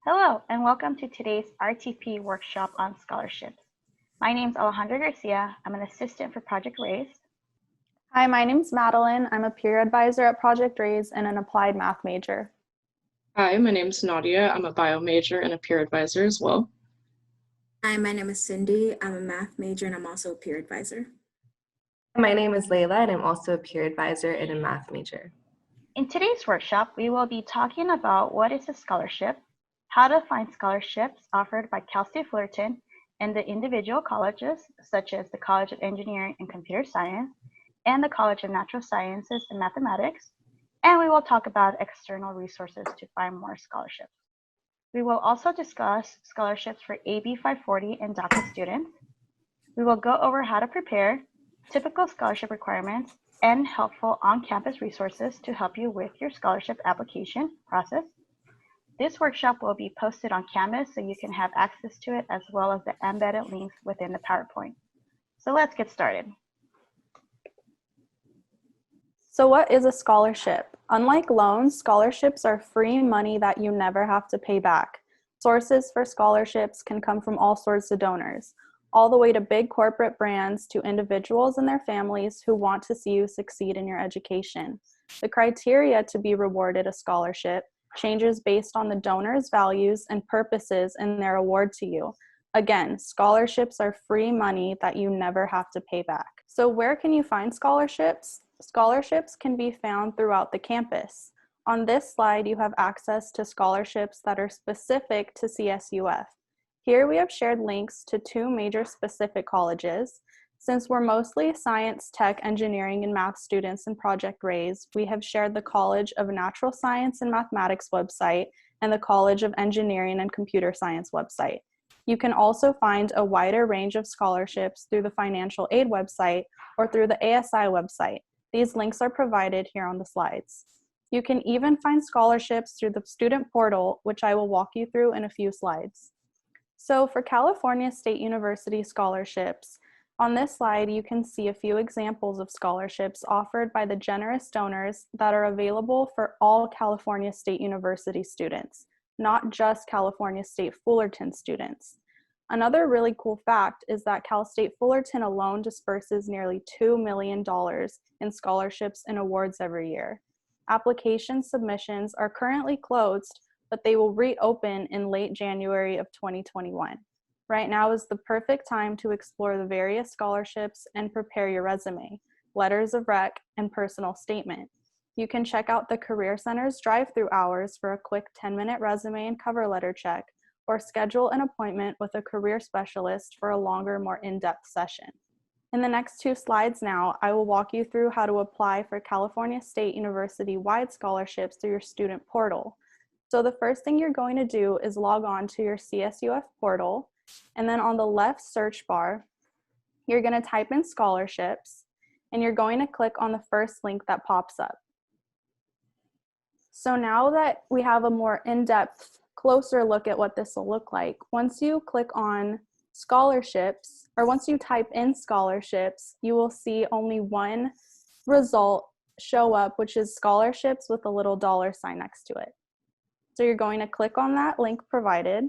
Hello, and welcome to today's RTP workshop on scholarships. My name is Alejandra Garcia. I'm an assistant for Project RAISE. Hi, my name's Madeline. I'm a peer advisor at Project RAISE and an applied math major. Hi, my name is Nadia. I'm a bio major and a peer advisor as well. Hi, my name is Cindy. I'm a math major and I'm also a peer advisor. My name is Layla and I'm also a peer advisor and a math major. In today's workshop, we will be talking about what is a scholarship, how to find scholarships offered by Cal State Fullerton and the individual colleges, such as the College of Engineering and Computer Science and the College of Natural Sciences and Mathematics, and we will talk about external resources to find more scholarships. We will also discuss scholarships for AB 540 and DACA students. We will go over how to prepare, typical scholarship requirements, and helpful on-campus resources to help you with your scholarship application process. This workshop will be posted on Canvas so you can have access to it as well as the embedded links within the PowerPoint. So let's get started. So what is a scholarship? Unlike loans, scholarships are free money that you never have to pay back. Sources for scholarships can come from all sorts of donors, all the way to big corporate brands to individuals and their families who want to see you succeed in your education. The criteria to be rewarded a scholarship changes based on the donor's values and purposes in their award to you. Again, scholarships are free money that you never have to pay back. So where can you find scholarships? Scholarships can be found throughout the campus. On this slide, you have access to scholarships that are specific to CSUF. Here we have shared links to two major specific colleges. Since we're mostly science, tech, engineering, and math students in Project RAISE, we have shared the College of Natural Science and Mathematics website and the College of Engineering and Computer Science website. You can also find a wider range of scholarships through the financial aid website or through the ASI website. These links are provided here on the slides. You can even find scholarships through the student portal, which I will walk you through in a few slides. So for California State University scholarships, on this slide, you can see a few examples of scholarships offered by the generous donors that are available for all California State University students, not just California State Fullerton students. Another really cool fact is that Cal State Fullerton alone disperses nearly $2 million in scholarships and awards every year. Application submissions are currently closed, but they will reopen in late January of 2021. Right now is the perfect time to explore the various scholarships and prepare your resume, letters of rec, and personal statement. You can check out the Career Center's drive-through hours for a quick 10-minute resume and cover letter check, or schedule an appointment with a career specialist for a longer, more in-depth session. In the next two slides now, I will walk you through how to apply for California State University-wide scholarships through your student portal. So the first thing you're going to do is log on to your CSUF portal, and then on the left search bar, you're going to type in scholarships, and you're going to click on the first link that pops up. So now that we have a more in-depth, closer look at what this will look like, once you click on scholarships, or once you type in scholarships, you will see only one result show up, which is scholarships with a little $sign next to it. So you're going to click on that link provided,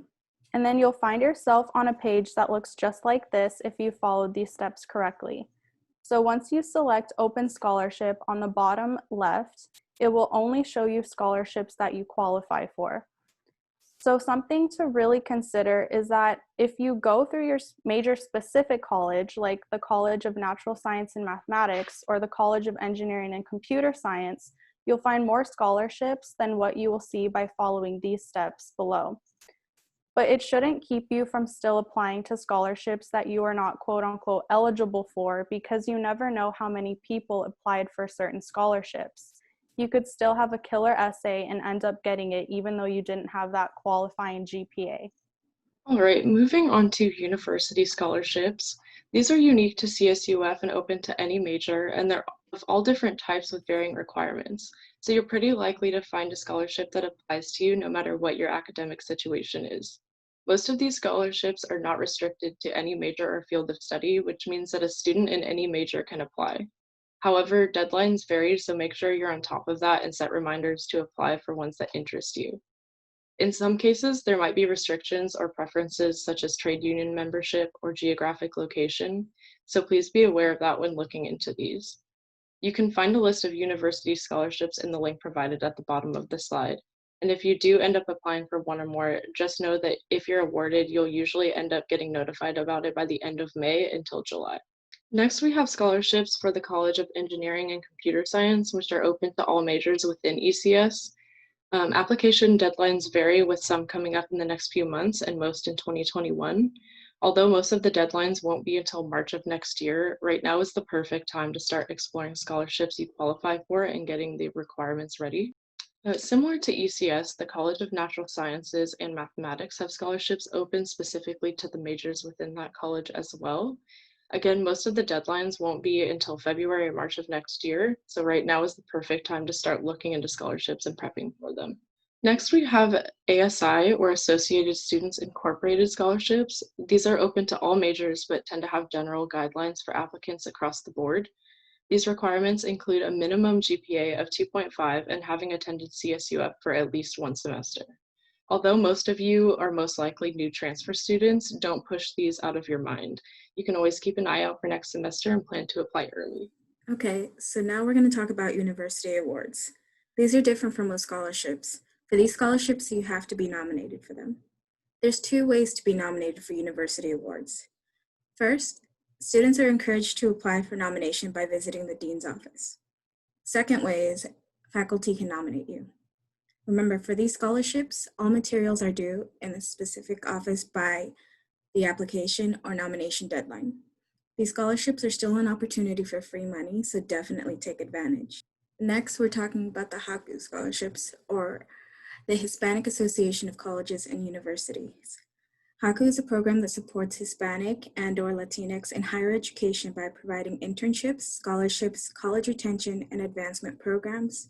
and then you'll find yourself on a page that looks just like this if you followed these steps correctly. So once you select Open Scholarship on the bottom left, it will only show you scholarships that you qualify for. So something to really consider is that if you go through your major specific college, like the College of Natural Science and Mathematics or the College of Engineering and Computer Science, you'll find more scholarships than what you will see by following these steps below. But it shouldn't keep you from still applying to scholarships that you are not quote unquote eligible for, because you never know how many people applied for certain scholarships. You could still have a killer essay and end up getting it even though you didn't have that qualifying GPA. All right, moving on to university scholarships. These are unique to CSUF and open to any major, and they're of all different types with varying requirements. So you're pretty likely to find a scholarship that applies to you no matter what your academic situation is. Most of these scholarships are not restricted to any major or field of study, which means that a student in any major can apply. However, deadlines vary, so make sure you're on top of that and set reminders to apply for ones that interest you. In some cases, there might be restrictions or preferences such as trade union membership or geographic location, so please be aware of that when looking into these. You can find a list of university scholarships in the link provided at the bottom of the slide. And if you do end up applying for one or more, just know that if you're awarded, you'll usually end up getting notified about it by the end of May until July. Next, we have scholarships for the College of Engineering and Computer Science, which are open to all majors within ECS. Application deadlines vary, with some coming up in the next few months and most in 2021. Although most of the deadlines won't be until March of next year, right now is the perfect time to start exploring scholarships you qualify for and getting the requirements ready. Similar to ECS, the College of Natural Sciences and Mathematics have scholarships open specifically to the majors within that college as well. Again, most of the deadlines won't be until February or March of next year, so right now is the perfect time to start looking into scholarships and prepping for them. Next, we have ASI, or Associated Students Incorporated scholarships. These are open to all majors, but tend to have general guidelines for applicants across the board. These requirements include a minimum GPA of 2.5 and having attended CSUF for at least one semester. Although most of you are most likely new transfer students, don't push these out of your mind. You can always keep an eye out for next semester and plan to apply early. Okay, so now we're going to talk about university awards. These are different from most scholarships. For these scholarships, you have to be nominated for them. There's two ways to be nominated for university awards. First, students are encouraged to apply for nomination by visiting the dean's office. Second way is faculty can nominate you. Remember, for these scholarships, all materials are due in a specific office by the application or nomination deadline. These scholarships are still an opportunity for free money, so definitely take advantage. Next, we're talking about the HACU scholarships, or the Hispanic Association of Colleges and Universities. HACU is a program that supports Hispanic and/or Latinx in higher education by providing internships, scholarships, college retention and advancement programs,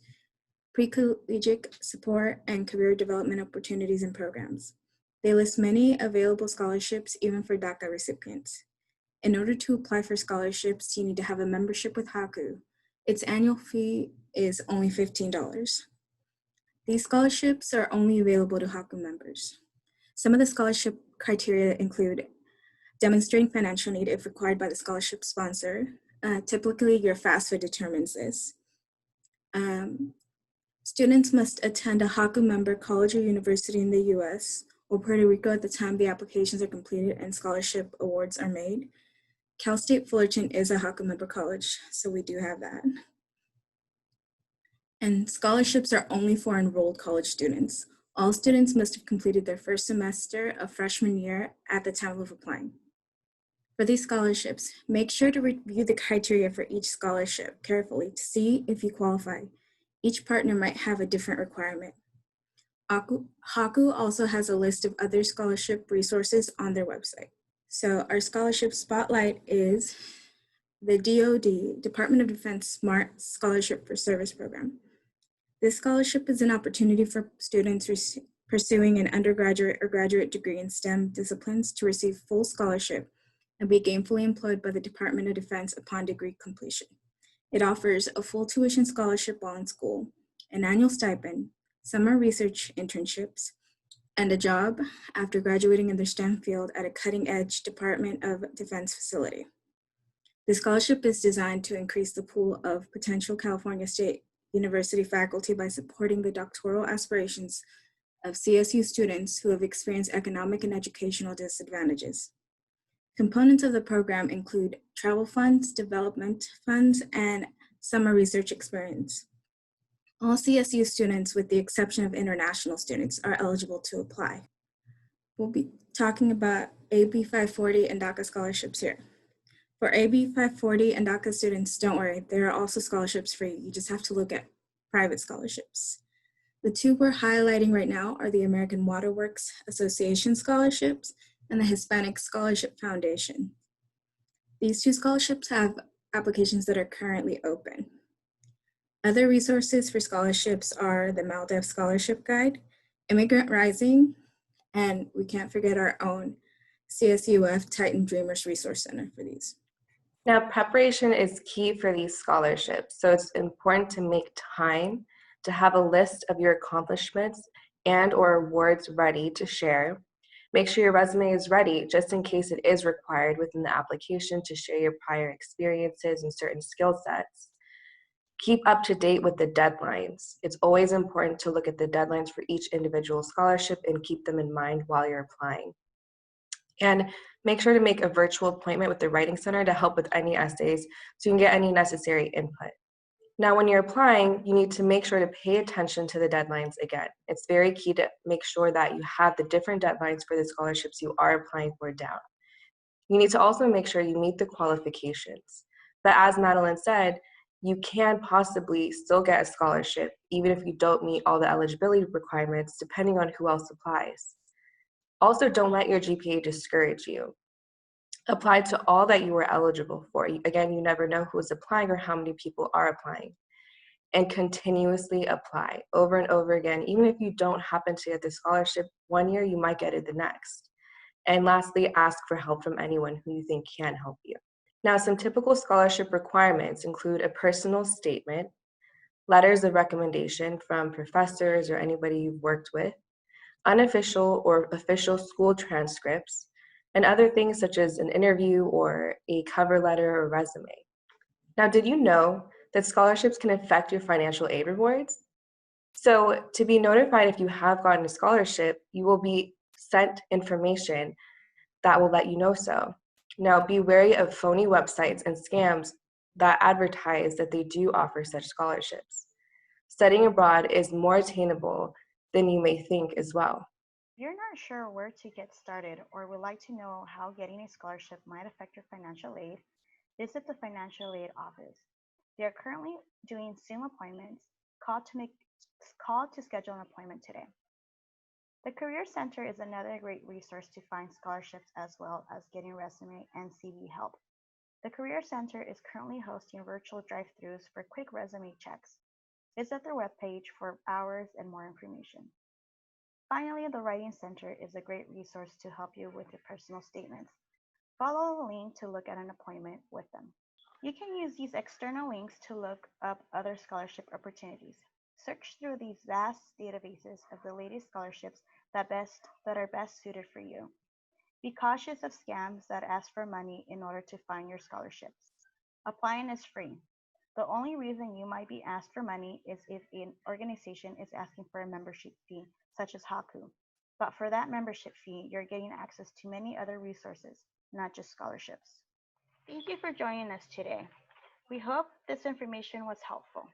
pre-collegiate support, and career development opportunities and programs. They list many available scholarships, even for DACA recipients. In order to apply for scholarships, you need to have a membership with HACU. Its annual fee is only $15. These scholarships are only available to HACU members. Some of the scholarship criteria include demonstrating financial need if required by the scholarship sponsor. Typically, your FAFSA determines this. Students must attend a HACU member college or university in the US or Puerto Rico at the time the applications are completed and scholarship awards are made. Cal State Fullerton is a HACU member college, so we do have that. And scholarships are only for enrolled college students. All students must have completed their first semester of freshman year at the time of applying. For these scholarships, make sure to review the criteria for each scholarship carefully to see if you qualify. Each partner might have a different requirement. HACU also has a list of other scholarship resources on their website. So our scholarship spotlight is the DoD, Department of Defense Smart Scholarship for Service Program. This scholarship is an opportunity for students pursuing an undergraduate or graduate degree in STEM disciplines to receive full scholarship and be gainfully employed by the Department of Defense upon degree completion. It offers a full tuition scholarship while in school, an annual stipend, summer research internships, and a job after graduating in the STEM field at a cutting-edge Department of Defense facility. The scholarship is designed to increase the pool of potential California State University faculty by supporting the doctoral aspirations of CSU students who have experienced economic and educational disadvantages. Components of the program include travel funds, development funds, and summer research experience. All CSU students, with the exception of international students, are eligible to apply. We'll be talking about AB 540 and DACA scholarships here. For AB 540 and DACA students, don't worry, there are also scholarships for you. You just have to look at private scholarships. The two we're highlighting right now are the American Waterworks Association scholarships and the Hispanic Scholarship Foundation. These two scholarships have applications that are currently open. Other resources for scholarships are the MALDEF Scholarship Guide, Immigrant Rising, and we can't forget our own CSUF Titan Dreamers Resource Center for these. Now, preparation is key for these scholarships, so it's important to make time to have a list of your accomplishments and/or awards ready to share. Make sure your resume is ready just in case it is required within the application to share your prior experiences and certain skill sets. Keep up to date with the deadlines. It's always important to look at the deadlines for each individual scholarship and keep them in mind while you're applying. And make sure to make a virtual appointment with the Writing Center to help with any essays so you can get any necessary input. Now, when you're applying, you need to make sure to pay attention to the deadlines again. It's very key to make sure that you have the different deadlines for the scholarships you are applying for down. You need to also make sure you meet the qualifications. But as Madeline said, you can possibly still get a scholarship even if you don't meet all the eligibility requirements, depending on who else applies. Also, don't let your GPA discourage you. Apply to all that you are eligible for. Again, you never know who is applying or how many people are applying. And continuously apply over and over again. Even if you don't happen to get the scholarship one year, you might get it the next. And lastly, ask for help from anyone who you think can help you. Now, some typical scholarship requirements include a personal statement, letters of recommendation from professors or anybody you've worked with, unofficial or official school transcripts, and other things such as an interview or a cover letter or resume. Now, did you know that scholarships can affect your financial aid rewards? So to be notified if you have gotten a scholarship, you will be sent information that will let you know so. Now, be wary of phony websites and scams that advertise that they do offer such scholarships. Studying abroad is more attainable than you may think as well. If you're not sure where to get started or would like to know how getting a scholarship might affect your financial aid, visit the Financial Aid Office. They are currently doing Zoom appointments. Call to schedule an appointment today. The Career Center is another great resource to find scholarships as well as getting resume and CV help. The Career Center is currently hosting virtual drive-thrus for quick resume checks. Visit their webpage for hours and more information. Finally, the Writing Center is a great resource to help you with your personal statements. Follow the link to look at an appointment with them. You can use these external links to look up other scholarship opportunities. Search through these vast databases of the latest scholarships that are best suited for you. Be cautious of scams that ask for money in order to find your scholarships. Applying is free. The only reason you might be asked for money is if an organization is asking for a membership fee, such as HACU. But for that membership fee, you're getting access to many other resources, not just scholarships. Thank you for joining us today. We hope this information was helpful.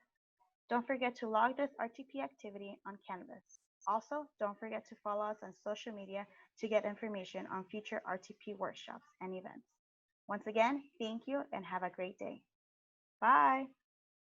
Don't forget to log this RTP activity on Canvas. Also, don't forget to follow us on social media to get information on future RTP workshops and events. Once again, thank you and have a great day. Bye.